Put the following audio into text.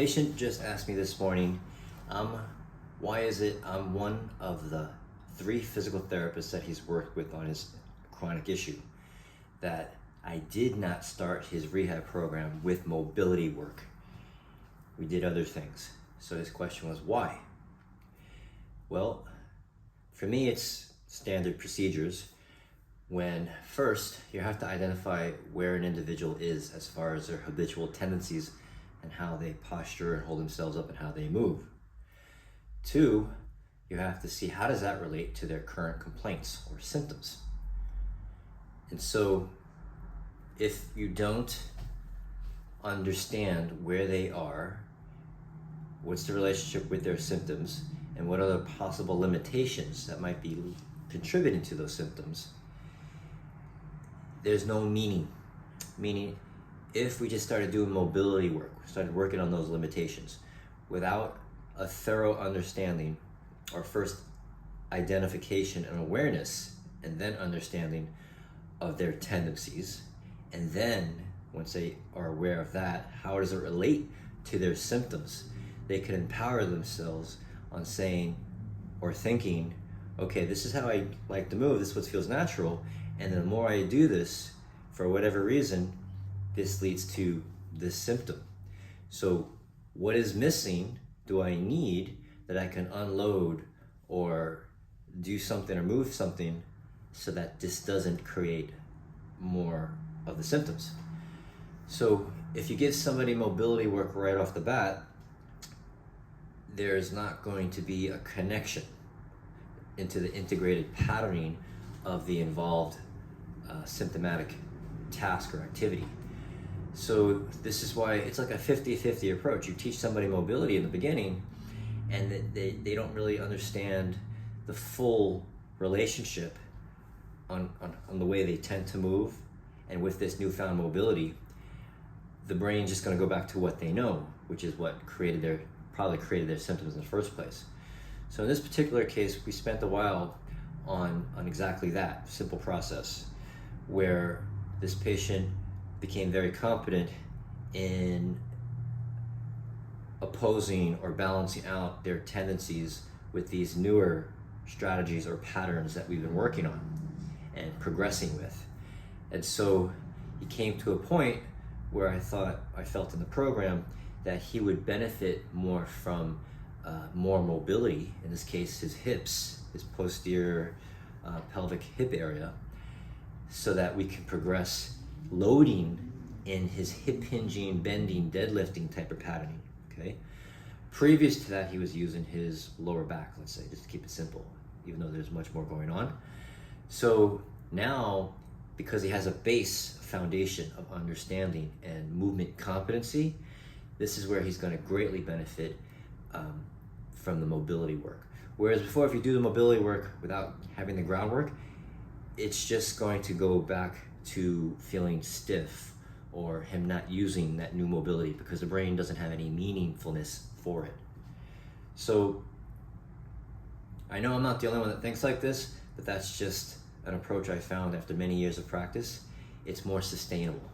Patient just asked me this morning, why is it I'm one of the 3 physical therapists that he's worked with on his chronic issue, that I did not start his rehab program with mobility work. We did other things. So his question was, why? Well, for me, it's standard procedures when first you have to identify where an individual is as far as their habitual tendencies and how they posture and hold themselves up and how they move. 2, you have to see how does that relate to their current complaints or symptoms. And so if you don't understand where they are, what's the relationship with their symptoms, and what are the possible limitations that might be contributing to those symptoms, there's no meaning. Meaning, if we just started doing mobility work, started working on those limitations without a thorough understanding, or first identification and awareness, and then understanding of their tendencies, and then once they are aware of that, how does it relate to their symptoms, they can empower themselves on saying or thinking, okay, this is how I like to move, this is what feels natural, and the more I do this, for whatever reason, this leads to this symptom. So what is missing do I need that I can unload or do something or move something so that this doesn't create more of the symptoms? So if you give somebody mobility work right off the bat, there's not going to be a connection into the integrated patterning of the involved symptomatic task or activity. So this is why it's like a 50-50 approach. You teach somebody mobility in the beginning and they don't really understand the full relationship on the way they tend to move. And with this newfound mobility, the brain's just going to go back to what they know, which is what probably created their symptoms in the first place. So in this particular case, we spent a while on exactly that simple process, where this patient became very competent in opposing or balancing out their tendencies with these newer strategies or patterns that we've been working on and progressing with. And so he came to a point where I felt in the program that he would benefit more from more mobility, in this case his hips, his posterior pelvic hip area, so that we can progress loading in his hip hinging, bending, deadlifting type of patterning, okay? Previous to that, he was using his lower back, let's say, just to keep it simple, even though there's much more going on. So now, because he has a base foundation of understanding and movement competency, this is where he's going to greatly benefit from the mobility work. Whereas before, if you do the mobility work without having the groundwork, it's just going to go back to feeling stiff or him not using that new mobility because the brain doesn't have any meaningfulness for it. So I know I'm not the only one that thinks like this, but that's just an approach I found after many years of practice. It's more sustainable.